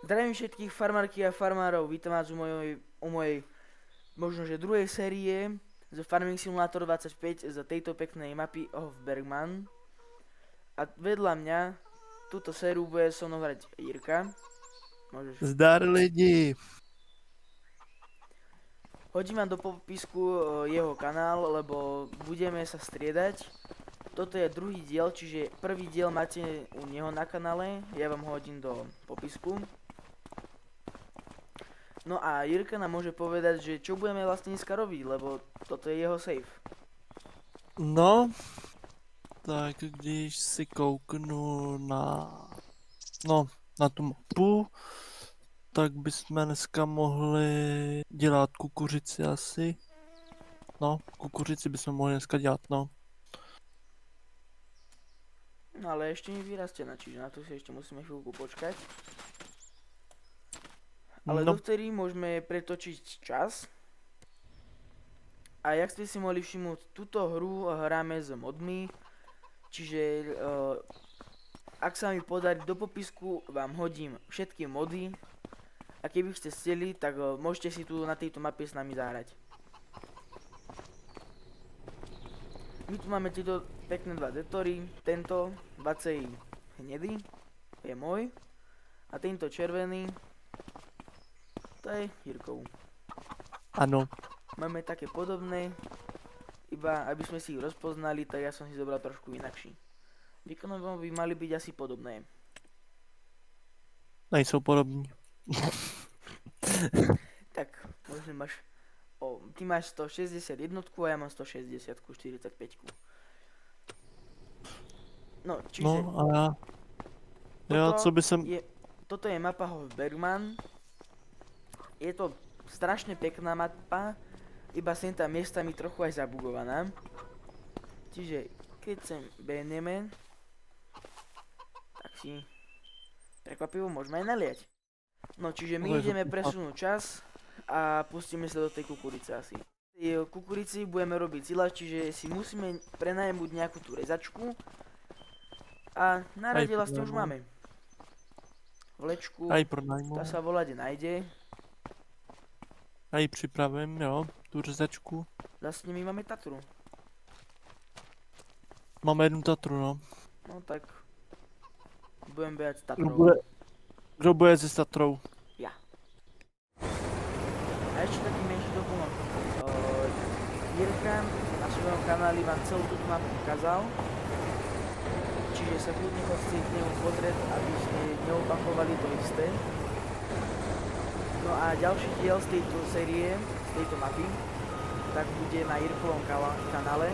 Zdravím všetkých farmárky a farmárov, vítam vás u mojej možno že druhej série z Farming Simulator 25 z tejto peknej mapy of Bergman. A vedľa mňa túto sériu bude so mnou hrať Jirka. Môžeš. Zdar lidi. Hodím vám do popisku jeho kanál, lebo budeme sa striedať. Toto je druhý diel, čiže prvý diel máte u neho na kanále, ja vám ho hodím do popisku. No a Jirka nám môže povedať, že čo budeme vlastne dneska robiť, lebo toto je jeho save. No, tak když si kouknu na tu mapu, tak bychom dneska mohli dělat kukuřici asi. No, kukuřici bychom mohli dneska dělat, no. No ale ešte nevyrastená, čiže na to si ešte musíme chvíľku počkať. Ale No. dovtedy môžeme pretočiť čas. A jak ste si mohli všimnúť, túto hru hráme s modmi. Čiže ak sa mi podarí, do popisku vám hodím všetky mody. A keby ste chceli, tak môžete si tu na tejto mape s nami zahrať. My tu máme tieto pekné dva detory. Tento vacej hnedý je môj. A tento červený to je Jirkov. Ano. Máme také podobné, iba aby sme si ich rozpoznali, tak ja som si zobral trošku inakší. Výkonovo by mali byť asi podobné. Nejsou podobní. Tak, možno máš... ty máš 161 a ja mám 160, 45. No, čiže... No a já co by som... Toto je mapa of Bergman. Je to strašne pekná mapa, iba sem tá miestami trochu aj zabugovaná. Čiže keď sem behneme, tak si prekvapivo môžeme aj naliať. No čiže my ideme presunúť čas a pustíme sa do tej kukurice asi. V kukurici budeme robiť silač, čiže si musíme prenajmuť nejakú tú rezačku. A na rade vlastne už máme vlečku, tá sa volade nájde. Já ji připravím, jo, tu řezačku. Vlastne my máme Tatru. Máme jednu Tatru, no. No tak budem behať s Tatrou. Kdo bude se Tatrou? Ja. A ešte taký menší doplnok. Jirka na svojom kanáli vám celú túto mapu ukázal. Čiže sa kľudne chodci k nemu pozrieť, aby ste neopakovali to isté. No a ďalší diel z tejto série, z tejto mapy, tak bude na Jirkovom kanále,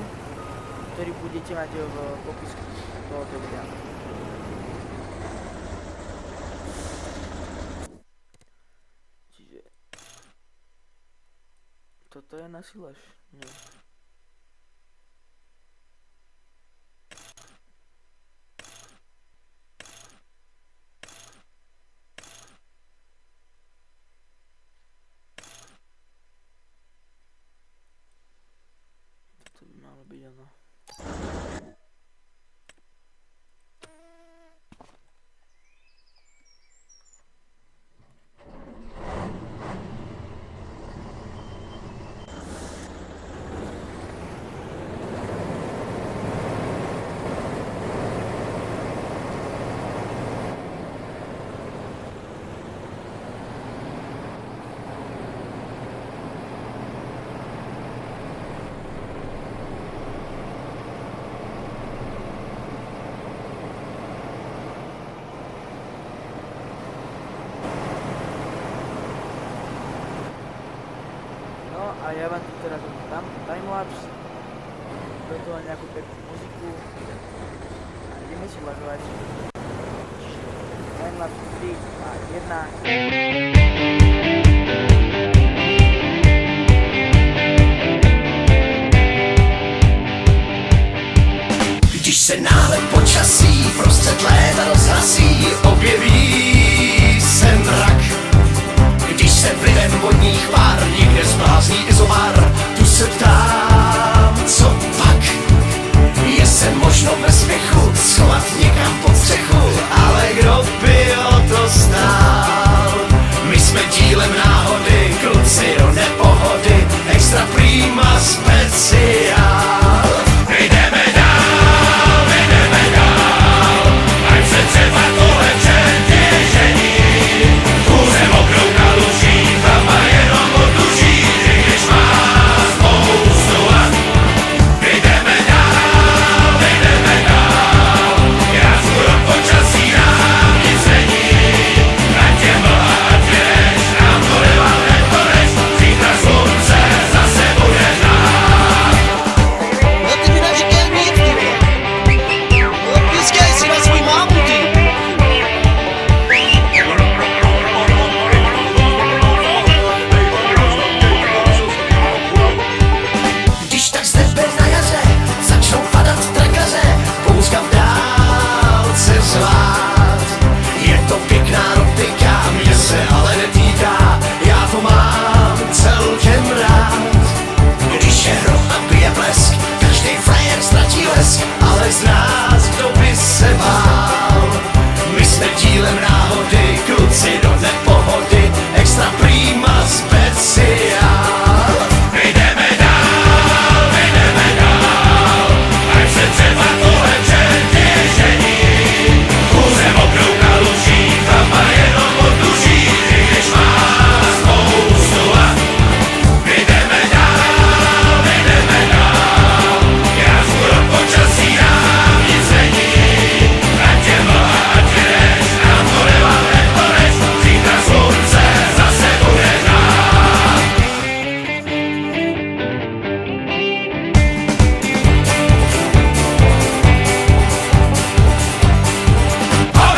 ktorý budete mať v popisku tohoto videa. Čiže... toto je nasilaš? Nie. To by malo byť ono. A ja vám tu teraz dám timelapse, do toho nejakú peknú muziku a ideme si lažovať. Timelapse 3 a 1. Když se náhle počasí prostřed léta rozhasí, objeví se mrak. Když se vlivem vodních pár někde zblázní izomar, tu se ptám, co pak? Je se možno bez spěchu schovat někam pod střechu, ale kdo by o to stál? se ale netýká, já to mám celkem rád. Když je hro a bije blesk, každý frajer ztratí lesk, ale z nás kdo by se bál? My jsme dílem náhody, kluci do dne pohody, extra prima speciál. Jdeme dál, až se třeba tohle čertě žení. Kůře mokrou kaluží, chlapa jenom oduží, i když má spoustu lat. Jdeme dál, já skoro počasí nám nic není. Ať je mlha, ať je dešť, nám to neváme poreč, zítra slunce zase bude dát.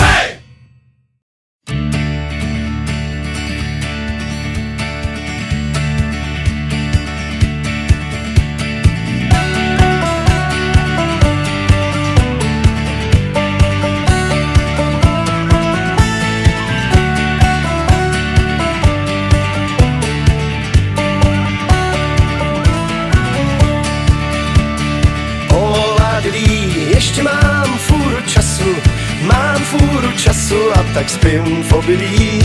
Hej! Ještě mám fůru času a tak spím v obilí.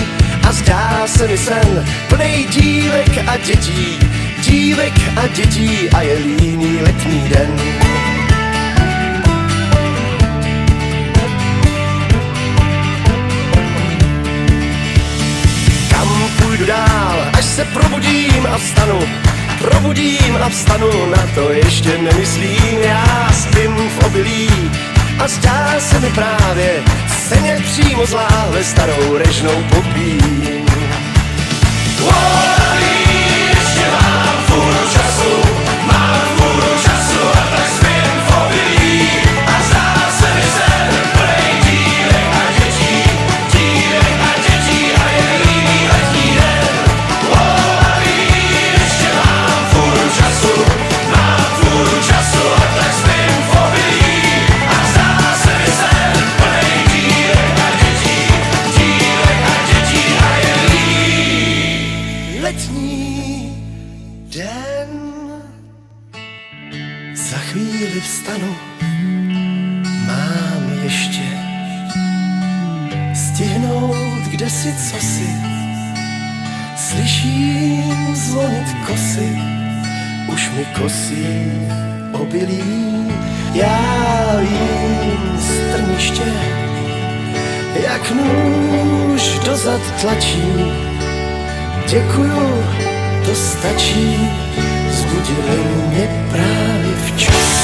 A zdá se mi sen plnej dívek a dětí a je líný letní den. Kam půjdu dál, až se probudím a vstanu, na to ještě nemyslím, já spím v obilí a zdá se mi právě, se nějak přímo z láhve starou režnou popím. Ještě mám fůru času a tak spím v obilí a zdá se mi sen plnej dívek a dětí a je líný letní den. Ještě mám fůru času a tak spím v obilí a zdá se mi sen plnej dívek a dětí a je líný letní den. Za chvíli vstanu, mám ještě stihnout kdesi cosi. Slyším zvonit kosy, už mi kosí obilí. Já vím strniště, jak nůž dozad tlačí. Děkuju, to stačí, zbudili mě právě včas.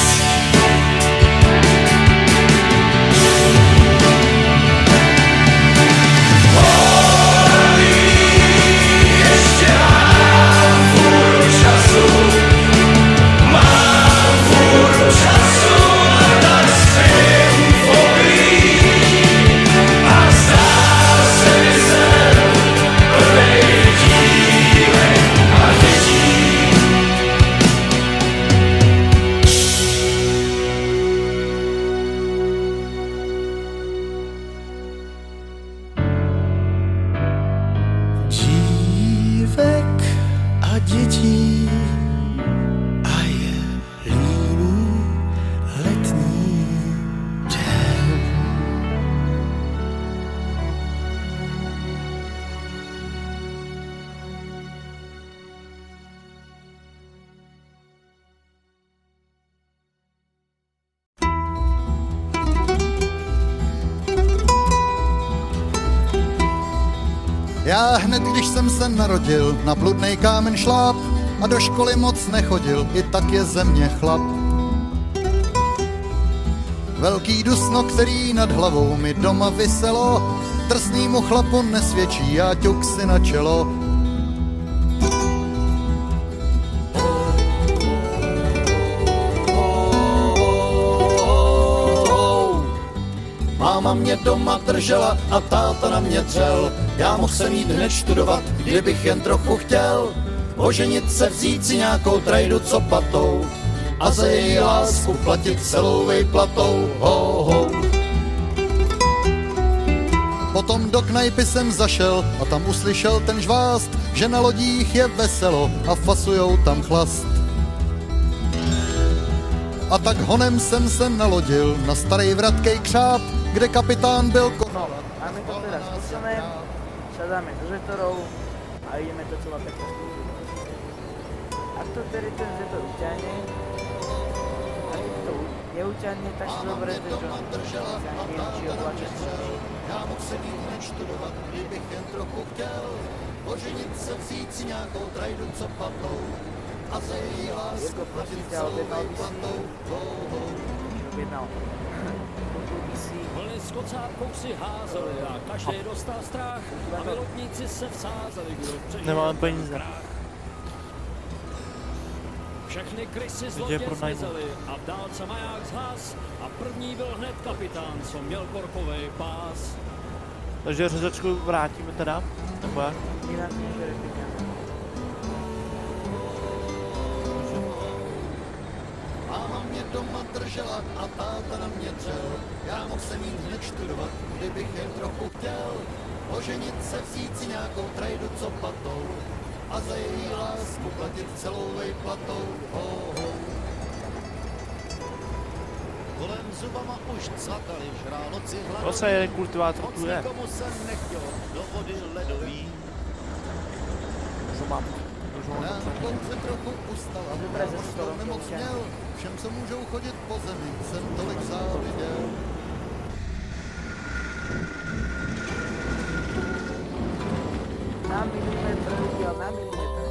Dětí a je líný letní den. Já hned, když jsem se narodil, na bludnej kámen šláp a do školy moc nechodil, i tak je ze mě chlap. Velký dusno, který nad hlavou mi doma viselo, drsnýmu chlapu nesvědčí, já ťuk si na čelo. Máma mě doma držela a táta na mě dřel. Já mohl jsem jít hned studovat, kdybych jen trochu chtěl. Oženit se, vzít si nějakou trajdu copatou a za její lásku platit celou vejplatou. Ho, ho. Potom do knajpy jsem zašel a tam uslyšel ten žvást, že na lodích je veselo a fasujou tam chlast. A tak honem jsem se nalodil na starý vratkej křáp, kde kapitán byl No, máme to teda skúsené, sadáme do zetorov a ideme to celé pekne skúsiť. Ak to tedy ten zetor uťahne, a keď to neuťahne, tak si zoberete John. Ja neviem, či ho tlačí skúsiť. Já mohl se mít hned studovat, kdybych jen trochu chtěl. Oženit se, vzít si nějakou trajdu, co patou. A za její lásku Jirko, prosím ťa, celou objednal by si... platou. Objednal. Kúpil by si... Vlny s kocábkou si házeli a každý dostal strach a vylotníci se vsázeli, kdo přežil Nemáme ten peníze. krach. Všechny krysy z Kde lodě pronajmu? zmizely a v dálce maják zhas a první byl hned kapitán, co měl korkovej pás. Takže řezačku vrátíme teda, nebo jak? Inak nežere peniaze. Máma mě doma držela a táta na mě dřel. Já mohl se mít hned studovat, kdybych jen trochu chtěl. Oženit se, vzít si nějakou trajdu, co patou. A za její lásku platit celou vejplatou. Oh, oh. Kolem zubama už cvakali, žrál noci hladoví. Zase jeden kultivátor Moc tu je. nikomu se nechtělo, do vody ledový. Co mám? Už mám Já to na konci trochu ustala, Dobré, já že moc to toho roky nemoc už měl. Všem, co můžou chodit po zemi, jsem tolik záviděl. Na milimetr, ľudia, na milimetr.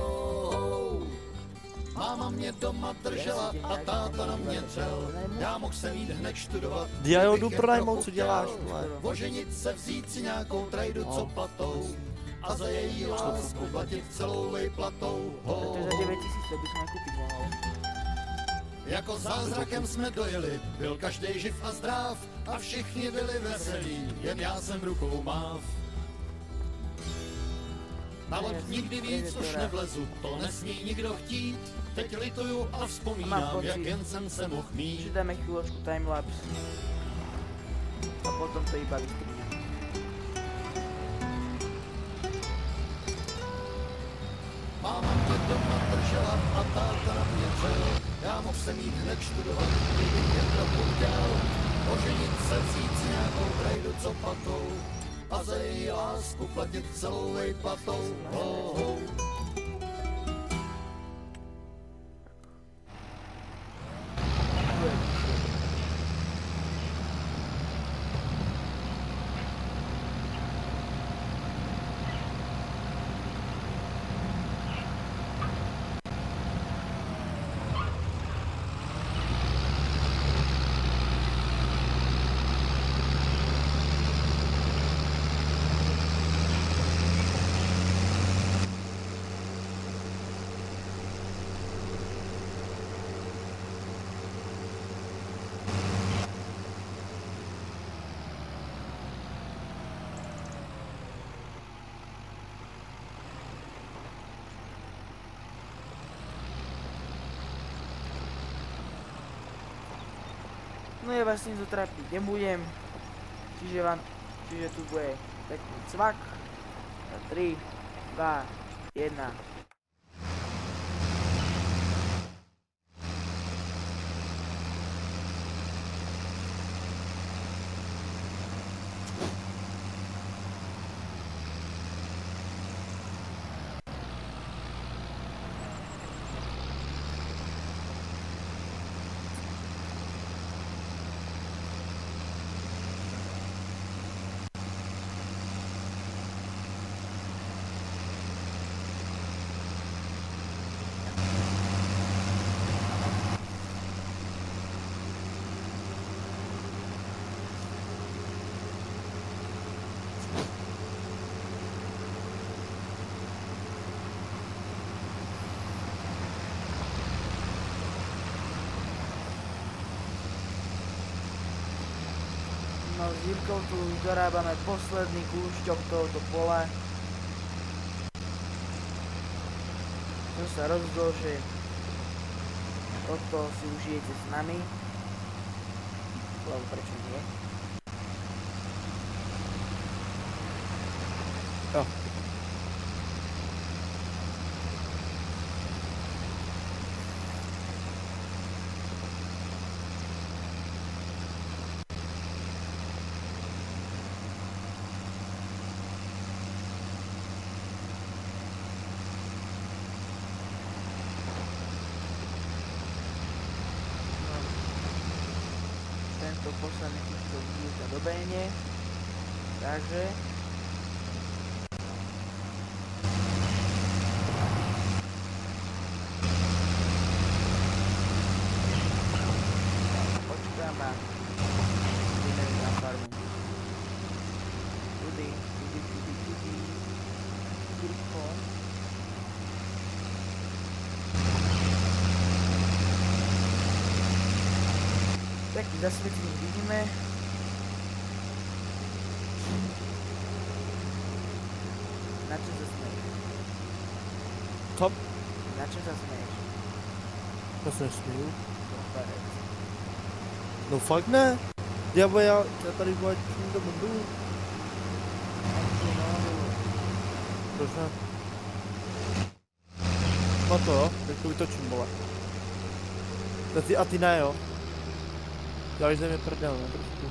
Máma mě doma držela a táta na mě dřel. Já mohl se jít hned studovat. Diodu kdybych jen pronajmout, trochu co děláš, chtěl. vole? Oženit se, vzít si nějakou trajdu, co patou. A za její lásku platit celou vejplatou. To je za 9000, to by som aj kúpiť mohol. Jako zázrakem jsme dojeli, byl každý živ a zdrav a všichni byli veselí, jen já jsem rukou máv. Na loď nikdy víc už nevlezu, to nesmí nikdo chtít. Teď lituju a vzpomínám, jak jen jsem se mohl Čiže mít. dáme chvíľočku timelapse. A potom to iba vystrihnem. Máma mě doma držela a táta na mě dřel. Já mohl se mít hned studovat, kdybych jen trochu chtěl. Oženit se, vzít si nějakou trajdu, co patou. A za její lásku platit celou vejplatou. Oh, oh. No ja vás s tým trápiť nebudem. Čiže tu bude pekný cvak. 3, 2, 1. No s Jirkou tu už dorábame posledný kúšťok tohoto pola. Som sa rozhodol, že toto si užijete s nami. Lebo prečo nie? Jo. Tento posledný týchto vyjezda do Bene. Takže... Počkám a... ideme na farmu. Tudy. Rýchlo. Taký zasvetený vidíme. Na čo sa smeješ? Co? Na čo sa smeješ? To se nesmíju. Dopadec. No fakt ne. Já tady vláčím do mundu. Proč ne? No to jo, tak to vytočím, vole. A ty ne, jo. Děláš ze mě prdel, ne, trošku.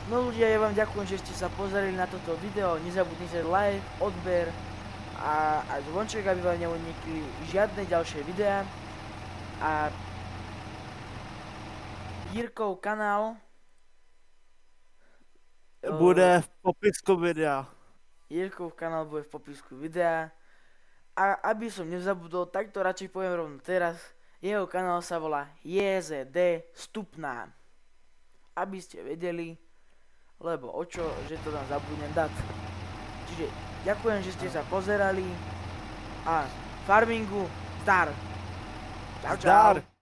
No ľudia, ja vám ďakujem, že ste sa pozreli na toto video. Nezabudnite like, odber a zvonček, aby vám neunikli žiadne ďalšie videá. A Jirkov kanál Bude v popisku videa. Jirkov kanál bude v popisku videa. A aby som nezabudol, tak to radšej poviem rovno teraz. Jeho kanál sa volá JZD Stupná. Aby ste vedeli, lebo o čo, že to tam zabudnem dať. Čiže ďakujem, že ste sa pozerali a farmingu zdar. Čau, čau. Zdar.